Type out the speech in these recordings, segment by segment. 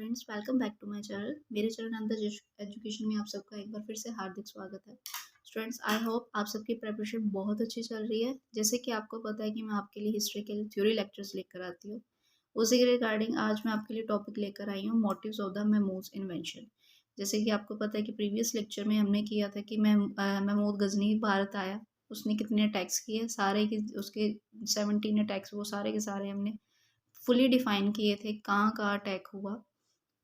Friends, welcome back to my channel. मेरे channel अंदर education में आप सबका एक बार फिर से हार्दिक स्वागत है। स्टूडेंट्स, आई होप आप सबकी प्रिपरेशन बहुत अच्छी चल रही है। जैसे कि आपको पता है कि मैं आपके लिए हिस्ट्री के थ्योरी लेक्चर्स लेकर आती हूँ, उसी के रिगार्डिंग आज मैं आपके लिए टॉपिक लेकर आई हूँ, motives of the Mahmud invasion. जैसे कि आपको पता है कि प्रीवियस लेक्चर में हमने किया था कि महमूद गजनी भारत आया, उसने कितने अटैक्स किए, सारे के उसके 17 अटैक्स, वो सारे के सारे हमने फुली डिफाइन किए थे। कहाँ कहाँ अटैक हुआ,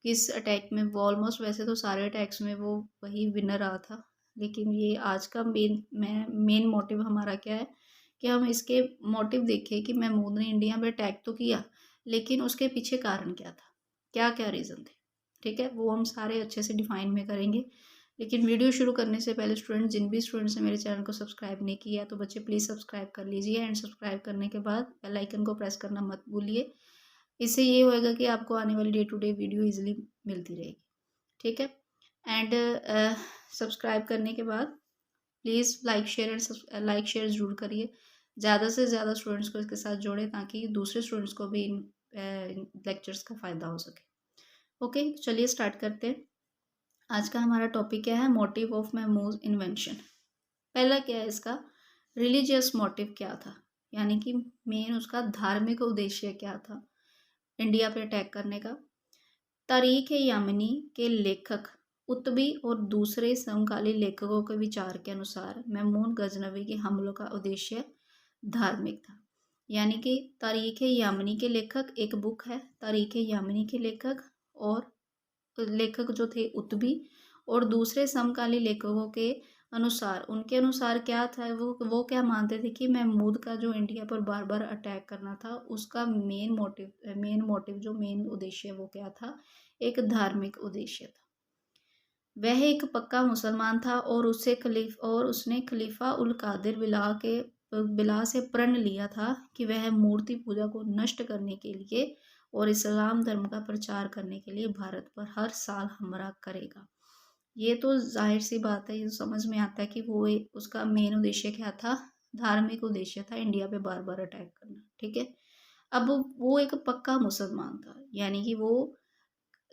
किस अटैक में, वो ऑलमोस्ट वैसे तो सारे अटैक्स में वो वही विनर रहा था। लेकिन ये आज का मेन मोटिव हमारा क्या है कि हम इसके मोटिव देखें कि महमूद ने इंडिया पे अटैक तो किया, लेकिन उसके पीछे कारण क्या था, क्या क्या रीज़न थे। ठीक है, वो हम सारे अच्छे से डिफाइन में करेंगे। लेकिन वीडियो शुरू करने से पहले स्टूडेंट, जिन भी स्टूडेंट्स ने मेरे चैनल को सब्सक्राइब नहीं किया तो बच्चे प्लीज़ सब्सक्राइब कर लीजिए, एंड सब्सक्राइब करने के बाद बेल आइकन को प्रेस करना मत भूलिए। इससे ये होएगा कि आपको आने वाली day to day video easily मिलती रहेगी। ठीक है, एंड सब्सक्राइब करने के बाद प्लीज़ लाइक शेयर ज़रूर करिए। ज़्यादा से ज़्यादा स्टूडेंट्स को इसके साथ जोड़ें ताकि दूसरे स्टूडेंट्स को भी इन लेक्चर्स का फ़ायदा हो सके। ओके, चलिए स्टार्ट करते हैं। आज का हमारा टॉपिक क्या है, मोटिव ऑफ महमूद इन्वेंशन। पहला क्या है इसका, रिलीजियस मोटिव क्या था, यानी कि मेन उसका धार्मिक उद्देश्य क्या था इंडिया पे अटैक करने का। तारीख यामिनी के लेखक उत्बी और दूसरे समकालीन लेखकों के विचार के अनुसार महमूद गजनवी के हमलों का उद्देश्य धार्मिक था। यानी कि तारीख यामिनी के लेखक, एक बुक है तारीख यामिनी के लेखक, और लेखक जो थे उत्बी और दूसरे समकालीन लेखकों के अनुसार, उनके अनुसार क्या था, वो क्या मानते थे कि महमूद का जो इंडिया पर बार बार अटैक करना था, उसका मेन उद्देश्य वो क्या था, एक धार्मिक उद्देश्य था। वह एक पक्का मुसलमान था और उसने खलीफा उल कादिर बिला से प्रण लिया था कि वह मूर्ति पूजा को नष्ट करने के लिए और इस्लाम धर्म का प्रचार करने के लिए भारत पर हर साल हमला करेगा। ये तो जाहिर सी बात है, ये समझ में आता है कि उसका मेन उद्देश्य क्या था, धार्मिक उद्देश्य था, इंडिया पे बार बार अटैक करना। ठीक है, अब वो एक पक्का मुसलमान था, यानी कि वो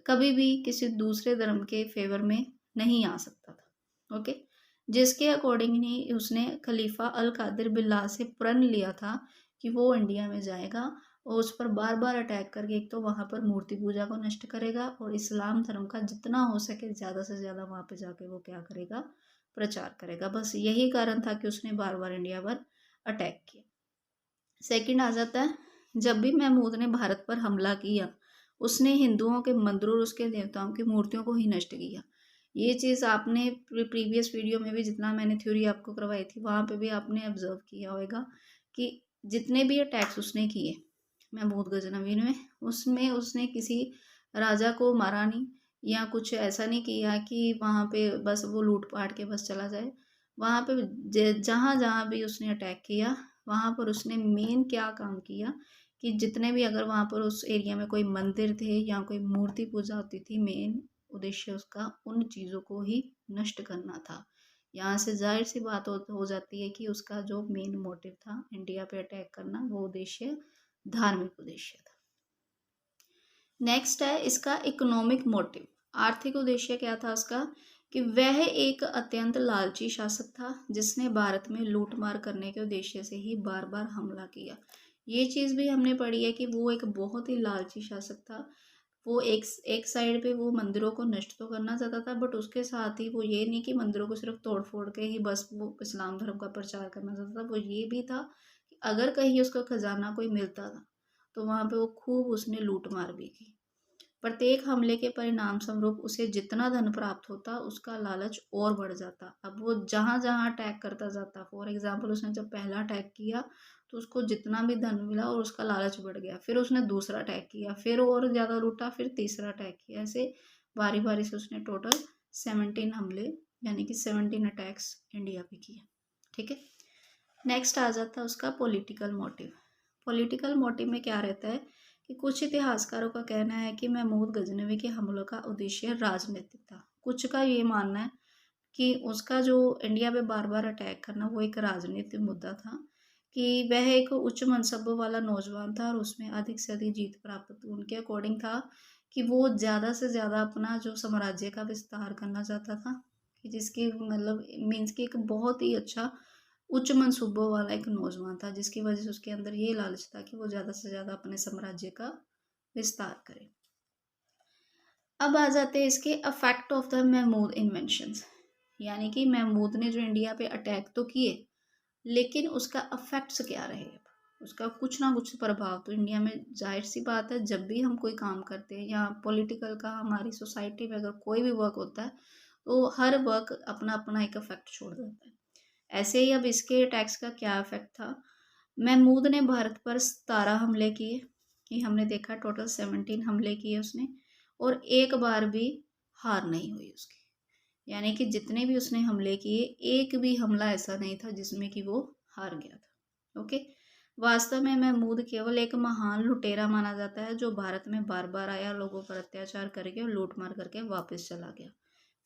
कभी भी किसी दूसरे धर्म के फेवर में नहीं आ सकता था। ओके, जिसके अकॉर्डिंग ही उसने खलीफा अल कादिर बिल्ला से प्रण लिया था कि वो इंडिया में जाएगा और उस पर बार बार अटैक करके एक तो वहाँ पर मूर्ति पूजा को नष्ट करेगा और इस्लाम धर्म का जितना हो सके ज़्यादा से ज़्यादा वहाँ पे जाके वो क्या करेगा, प्रचार करेगा। बस यही कारण था कि उसने बार बार इंडिया पर अटैक किया। सेकंड आ जाता है, जब भी महमूद ने भारत पर हमला किया, उसने हिंदुओं के मंदिरों और उसके देवताओं की मूर्तियों को ही नष्ट किया। ये चीज़ आपने प्रीवियस वीडियो में भी, जितना मैंने थ्योरी आपको करवाई थी, वहाँ पे भी आपने ऑब्जर्व किया होगा कि जितने भी अटैक्स उसने किए महमूद गजनवी ने, उसमें उसने किसी राजा को मारा नहीं या कुछ ऐसा नहीं किया कि वहाँ पे बस वो लूट पाट के बस चला जाए। वहाँ पे जहाँ जहाँ भी उसने अटैक किया, वहाँ पर उसने मेन क्या काम किया कि जितने भी, अगर वहाँ पर उस एरिया में कोई मंदिर थे या कोई मूर्ति पूजा होती थी, मेन उद्देश्य उसका उन चीज़ों को ही नष्ट करना था। यहाँ से जाहिर सी बात हो जाती है कि उसका जो मेन मोटिव था इंडिया पे अटैक करना, वो उद्देश्य धार्मिक उद्देश्य था। नेक्स्ट है इसका इकोनॉमिक मोटिव, आर्थिक उद्देश्य क्या था उसका, कि वह एक अत्यंत लालची शासक था जिसने भारत में लूटमार करने के उद्देश्य से ही बार बार हमला किया। ये चीज़ भी हमने पढ़ी है कि वो एक बहुत ही लालची शासक था। वो एक साइड पे वो मंदिरों को नष्ट तो करना चाहता था, बट उसके साथ ही वो ये नहीं कि मंदिरों को सिर्फ तोड़ फोड़ के ही बस वो इस्लाम धर्म का प्रचार करना चाहता था। वो ये भी था कि अगर कहीं उसका खजाना कोई मिलता था तो वहाँ पे वो खूब उसने लूट मार भी की। प्रत्येक हमले के परिणाम स्वरूप उसे जितना धन प्राप्त होता, उसका लालच और बढ़ जाता। अब वो जहाँ जहाँ अटैक करता जाता, फॉर एग्जाम्पल उसने जब पहला अटैक किया तो उसको जितना भी धन मिला और उसका लालच बढ़ गया, फिर उसने दूसरा अटैक किया, फिर और ज़्यादा लूटा, फिर तीसरा अटैक किया। ऐसे बारी बारी से उसने टोटल 17 हमले, यानी कि 17 अटैक्स इंडिया पे किए। ठीक है, नेक्स्ट आ जाता है उसका पॉलिटिकल मोटिव। पॉलिटिकल मोटिव में क्या रहता है कि कुछ इतिहासकारों का कहना है कि महमूद गजनवी के हमलों का उद्देश्य राजनीतिक था। कुछ का ये मानना है कि उसका जो इंडिया पे बार बार अटैक करना, वो एक राजनीतिक मुद्दा था, कि वह एक उच्च मनसब वाला नौजवान था और उसमें अधिक से अधिक जीत प्राप्त उनके अकॉर्डिंग था कि वो ज़्यादा से ज़्यादा अपना जो साम्राज्य का विस्तार करना चाहता था, कि जिसकी मतलब मीन्स कि एक बहुत ही अच्छा उच्च मंसूबों वाला एक नौजवान था, जिसकी वजह से उसके अंदर ये लालच था कि वो ज़्यादा से ज़्यादा अपने साम्राज्य का विस्तार करे। अब आ जाते हैं इसके effect of the Mahmud invasions, यानी कि महमूद ने जो इंडिया पे अटैक तो किए, लेकिन उसका अफेक्ट्स क्या रहे, उसका कुछ ना कुछ प्रभाव तो इंडिया में, जाहिर सी बात है, जब भी हम कोई काम करते हैं या पॉलिटिकल का हमारी सोसाइटी में अगर कोई भी वर्क होता है तो हर वर्क अपना अपना एक इफेक्ट छोड़ देता है। ऐसे ही अब इसके टैक्स का क्या इफेक्ट था। महमूद ने भारत पर 17 हमले किए, ये हमने देखा, टोटल 17 हमले किए उसने, और एक बार भी हार नहीं हुई उसकी, यानी कि जितने भी उसने हमले किए एक भी हमला ऐसा नहीं था जिसमें कि वो हार गया था। ओके, वास्तव में महमूद केवल एक महान लुटेरा माना जाता है जो भारत में बार बार आया, लोगों पर अत्याचार करके और लूट मार करके वापस चला गया,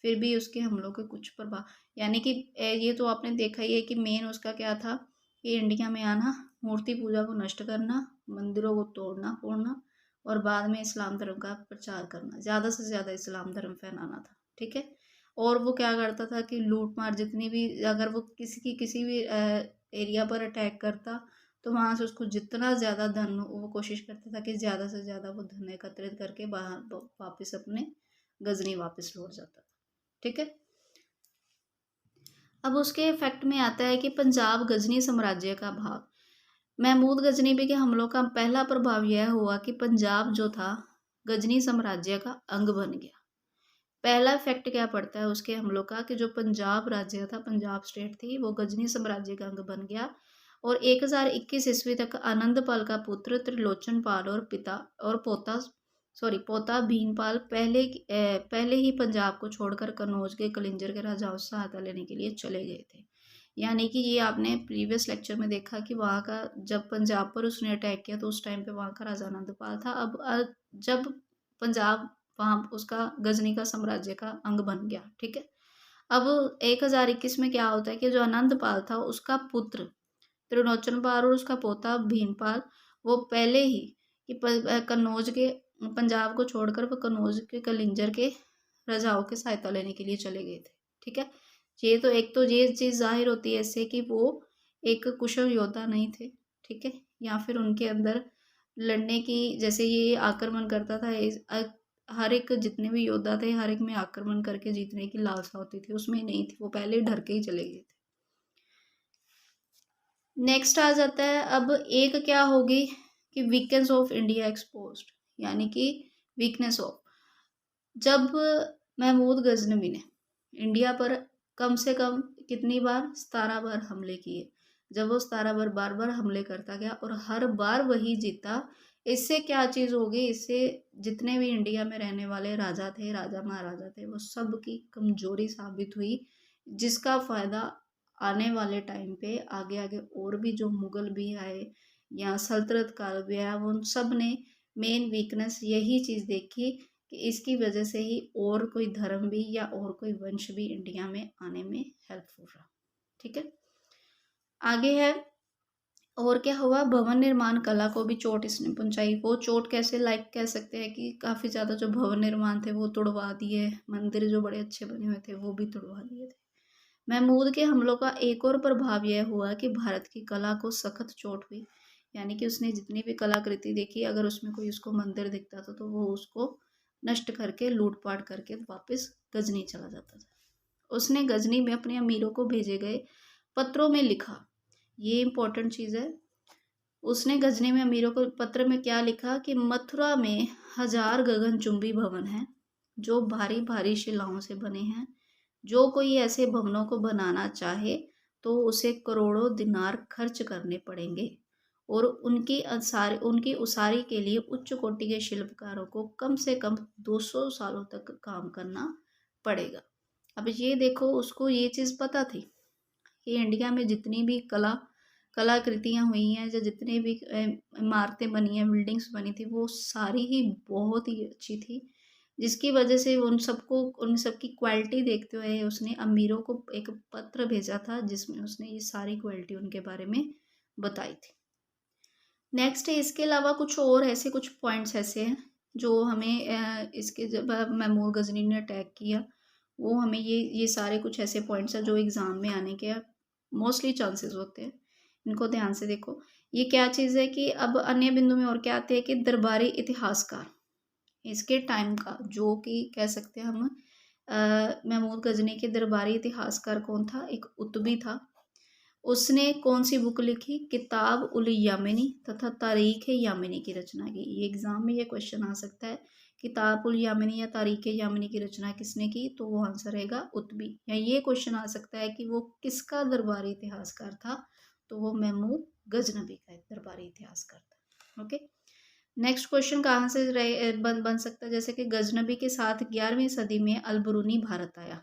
फिर भी उसके हमलों के कुछ प्रभाव, यानी कि ये तो आपने देखा ही है कि मेन उसका क्या था कि इंडिया में आना, मूर्ति पूजा को नष्ट करना, मंदिरों को तोड़ना फोड़ना, और बाद में इस्लाम धर्म का प्रचार करना, ज़्यादा से ज़्यादा इस्लाम धर्म फैलाना था। ठीक है, और वो क्या करता था कि लूट मार जितनी भी, अगर वो किसी भी एरिया पर अटैक करता तो वहाँ से उसको जितना ज़्यादा धन, वो कोशिश करता था कि ज़्यादा से ज़्यादा वो धन एकत्रित करके बाहर वापस अपने गजनी वापस लौट जाता था। ठीक है, अब उसके इफेक्ट में आता है कि पंजाब गजनी साम्राज्य का भाग। महमूद गजनीबी के हमलों का पहला प्रभाव यह हुआ कि पंजाब जो था गजनी साम्राज्य का अंग बन गया। पहला इफेक्ट क्या पड़ता है उसके हमलों का कि जो पंजाब राज्य था, पंजाब स्टेट थी, वो गजनी साम्राज्य का अंग बन गया, और 1021 ईस्वी तक आनंदपाल का पुत्र त्रिलोचन पाल और पोता भीनपाल पहले ही पंजाब को छोड़कर कन्नौज के कलिंजर के राजाओं से सहायता लेने के लिए चले गए थे। यानी कि ये आपने प्रीवियस लेक्चर में देखा कि वहाँ का जब पंजाब पर उसने अटैक किया तो उस टाइम पे वहाँ का राजा आनंदपाल था। अब जब पंजाब वहाँ उसका गजनी का साम्राज्य का अंग बन गया। ठीक है, अब 1021 में क्या होता है कि जो आनंदपाल था उसका पुत्र त्रिलोचन पाल और उसका पोता भीमपाल, वो पहले ही कि कन्नौज के, पंजाब को छोड़कर वो कन्नौज के कलिंजर के राजाओं की सहायता लेने के लिए चले गए थे। ठीक है, ये तो एक तो ये चीज़ जाहिर होती है इससे कि वो एक कुशल योद्धा नहीं थे। ठीक है, या फिर उनके अंदर लड़ने की, जैसे ये आक्रमण करता था, हर एक जितने भी योद्धा थे हर एक में आक्रमण करके जीतने की लालसा होती थी, उसमें नहीं थी, वो पहले डर के ही चले गए थे। नेक्स्ट आ जाता है अब एक क्या होगी कि वीकनेस ऑफ इंडिया एक्सपोज्ड, यानी कि वीकनेस ऑफ, जब महमूद गजनवी ने इंडिया पर कम से कम कितनी बार, 17 बार हमले किए, जब वो 17 बार बार बार हमले करता गया और हर बार वही जीता, इससे क्या चीज़ होगी, इससे जितने भी इंडिया में रहने वाले राजा थे, राजा महाराजा थे, वो सब की कमजोरी साबित हुई, जिसका फ़ायदा आने वाले टाइम पे आगे आगे और भी जो मुगल भी आए या सल्तनत काल भी आया, उन सब ने मेन वीकनेस यही चीज़ देखी कि इसकी वजह से ही और कोई धर्म भी या और कोई वंश भी इंडिया में आने में हेल्पफुल रहा। ठीक है, आगे है और क्या हुआ, भवन निर्माण कला को भी चोट इसने पहुंचाई। वो चोट कैसे, लाइक कह सकते हैं कि काफ़ी ज़्यादा जो भवन निर्माण थे वो तुड़वा दिए, मंदिर जो बड़े अच्छे बने हुए थे वो भी तुड़वा दिए थे। महमूद के हमलों का एक और प्रभाव यह हुआ कि भारत की कला को सख्त चोट हुई, यानी कि उसने जितनी भी कलाकृति देखी, अगर उसमें कोई उसको मंदिर दिखता था तो वो उसको नष्ट करके लूटपाट करके वापस गजनी चला जाता था। उसने गजनी में अपने अमीरों को भेजे गए पत्रों में लिखा, ये इंपॉर्टेंट चीज़ है, उसने गजनी में अमीरों को पत्र में क्या लिखा कि मथुरा में 1000 गगनचुंबी भवन हैं जो भारी भारी शिलाओं से बने हैं, जो कोई ऐसे भवनों को बनाना चाहे तो उसे करोड़ों दिनार खर्च करने पड़ेंगे, और उनकी उसारी के लिए उच्च कोटि के शिल्पकारों को कम से कम 200 सालों तक काम करना पड़ेगा। अब ये देखो, उसको ये चीज़ पता थी कि इंडिया में जितनी भी कलाकृतियाँ हुई हैं, या जितने भी इमारतें बनी हैं, बिल्डिंग्स बनी थी, वो सारी ही बहुत ही अच्छी थी, जिसकी वजह से उन सबकी क्वालिटी देखते हुए उसने अमीरों को एक पत्र भेजा था जिसमें उसने ये सारी क्वालिटी उनके बारे में बताई थी। नेक्स्ट है, इसके अलावा कुछ और ऐसे कुछ पॉइंट्स ऐसे हैं जो हमें इसके जब महमूद गजनी ने अटैक किया, वो हमें ये सारे कुछ ऐसे पॉइंट्स हैं जो एग्ज़ाम में आने के मोस्टली चांसेस होते हैं। इनको ध्यान से देखो। ये क्या चीज़ है कि अब अन्य बिंदु में और क्या आते हैं कि दरबारी इतिहासकार, इसके टाइम का जो कि कह सकते हैं हम महमूद गजनी के दरबारी इतिहासकार कौन था, एक उतबी था। उसने कौन सी बुक लिखी, किताब उल यामिनी तथा तारीख यामिनी की रचना की। ये एग्जाम में ये क्वेश्चन आ सकता है, किताब उल यामिनी या तारीख यामिनी की रचना किसने की, तो वो आंसर रहेगा उतबी। या ये क्वेश्चन आ सकता है कि वो किसका दरबारी इतिहासकार था, तो वो महमूद गजनबी का दरबारी इतिहासकार था। ओके, नेक्स्ट क्वेश्चन कहाँ से बन सकता है, जैसे कि गजनबी के साथ 11वीं सदी में अलबरूनी भारत आया।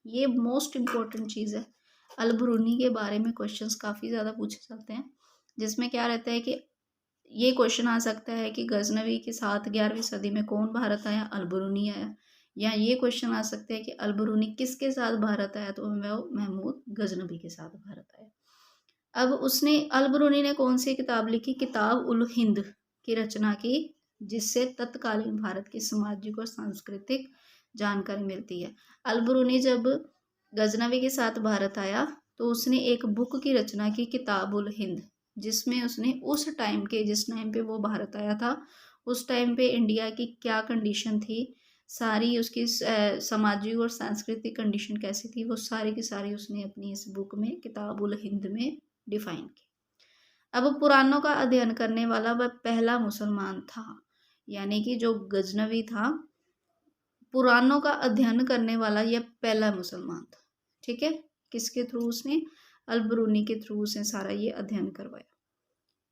ये मोस्ट इम्पोर्टेंट चीज़ है। अलबरूनी के बारे में क्वेश्चंस काफ़ी ज़्यादा पूछे जाते हैं, जिसमें क्या रहता है कि ये क्वेश्चन आ सकता है कि गजनवी के साथ 11वीं सदी में कौन भारत आया, अलबरूनी आया। या ये क्वेश्चन आ सकते हैं कि अलबरूनी किसके साथ भारत आया, तो वो महमूद गजनवी के साथ भारत आया। अब उसने अलबरूनी ने कौन सी किताब लिखी, किताब उल हिंद की रचना की, जिससे तत्कालीन भारत की सामाजिक और सांस्कृतिक जानकारी मिलती है। अलबरूनी जब गजनवी के साथ भारत आया तो उसने एक बुक की रचना की, किताब उल हिंद, जिसमें उसने उस टाइम के, जिस टाइम पे वो भारत आया था, उस टाइम पे इंडिया की क्या कंडीशन थी, सारी उसकी सामाजिक और सांस्कृतिक कंडीशन कैसी थी, वो सारी की सारी उसने अपनी इस बुक में, किताब उल हिंद में डिफाइन की। अब पुराणों का अध्ययन करने वाला वह पहला मुसलमान था, यानी कि जो गजनवी था, पुराणों का अध्ययन करने वाला यह पहला मुसलमान था। ठीक है, किसके थ्रू, उसने अलबरूनी के थ्रू उसने सारा ये अध्ययन करवाया।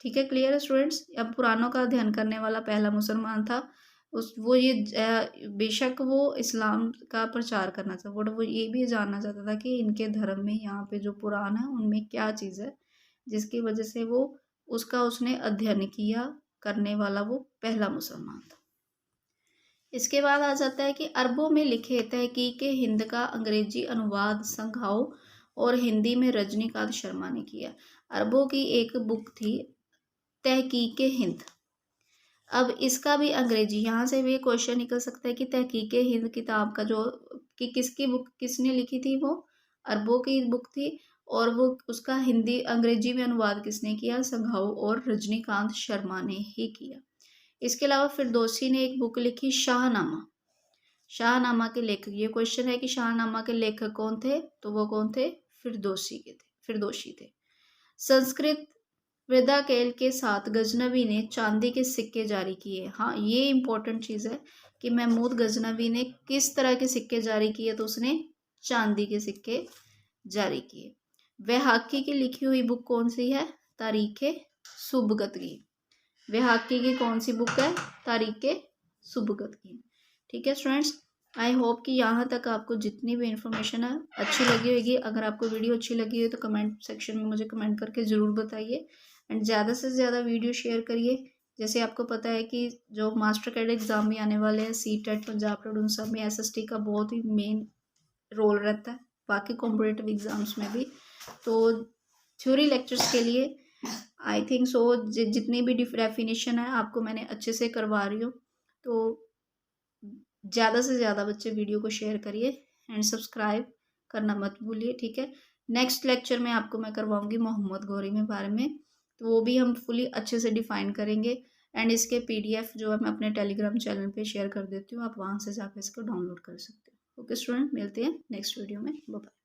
ठीक है, क्लियर है स्टूडेंट्स। अब पुराणों का अध्ययन करने वाला पहला मुसलमान था, वो ये बेशक वो इस्लाम का प्रचार करना था, बट वो ये भी जानना चाहता था कि इनके धर्म में, यहाँ पे जो पुराण है उनमें क्या चीज़ है, जिसकी वजह से वो उसने अध्ययन किया, करने वाला वो पहला मुसलमान था। इसके बाद आ जाता है कि अरबों में लिखे तहकीक हिंद का अंग्रेजी अनुवाद संघाओ और हिंदी में रजनीकांत शर्मा ने किया। अरबों की एक बुक थी तहकीक हिंद। अब इसका भी अंग्रेजी, यहाँ से भी क्वेश्चन निकल सकता है कि तहकीक हिंद किताब का जो कि किसकी बुक, किसने लिखी थी, वो अरबों की बुक थी, और वो उसका हिंदी अंग्रेजी में अनुवाद किसने किया, संघाओ और रजनीकांत शर्मा ने ही किया। इसके अलावा फिरदौसी ने एक बुक लिखी, शाहनामा। शाहनामा के लेखक, ये क्वेश्चन है कि शाहनामा के लेखक कौन थे, तो वो कौन थे, फिरदौसी थे। संस्कृत वृद्धाकेल के साथ गजनवी ने चांदी के सिक्के जारी किए। हाँ, ये इंपॉर्टेंट चीज़ है कि महमूद गजनवी ने किस तरह के सिक्के जारी किए, तो उसने चांदी के सिक्के जारी किए। वैहाकी की लिखी हुई बुक कौन सी है, तारीख सुबकत की। वैहाकी की कौन सी बुक है, तारीख सुबकत की। ठीक है स्टूडेंट्स, आई होप कि यहाँ तक आपको जितनी भी इन्फॉर्मेशन है अच्छी लगी होगी। अगर आपको वीडियो अच्छी लगी हो तो कमेंट सेक्शन में मुझे कमेंट करके ज़रूर बताइए, एंड ज़्यादा से ज़्यादा वीडियो शेयर करिए। जैसे आपको पता है कि जो मास्टर कैडेट एग्ज़ाम भी आने वाले हैं, सीटेट, पंजाब टेट, उन सब में SST का बहुत ही मेन रोल रहता है, बाकी कॉम्पिटेटिव एग्ज़ाम्स में भी। तो थ्योरी लेक्चर्स के लिए आई थिंक सो जितनी भी डेफिनेशन है आपको मैंने अच्छे से करवा रही हूँ, तो ज़्यादा से ज़्यादा बच्चे वीडियो को शेयर करिए एंड सब्सक्राइब करना मत भूलिए। ठीक है, नेक्स्ट लेक्चर में आपको मैं करवाऊंगी मोहम्मद गौरी में बारे में, तो वो भी हम फुली अच्छे से डिफाइन करेंगे, एंड इसके PDF जो है मैं अपने टेलीग्राम चैनल पे शेयर कर देती हूँ, आप वहाँ से जाकर इसको डाउनलोड कर सकते हो। ओके स्टूडेंट, मिलते हैं नेक्स्ट वीडियो में, बाय बाय।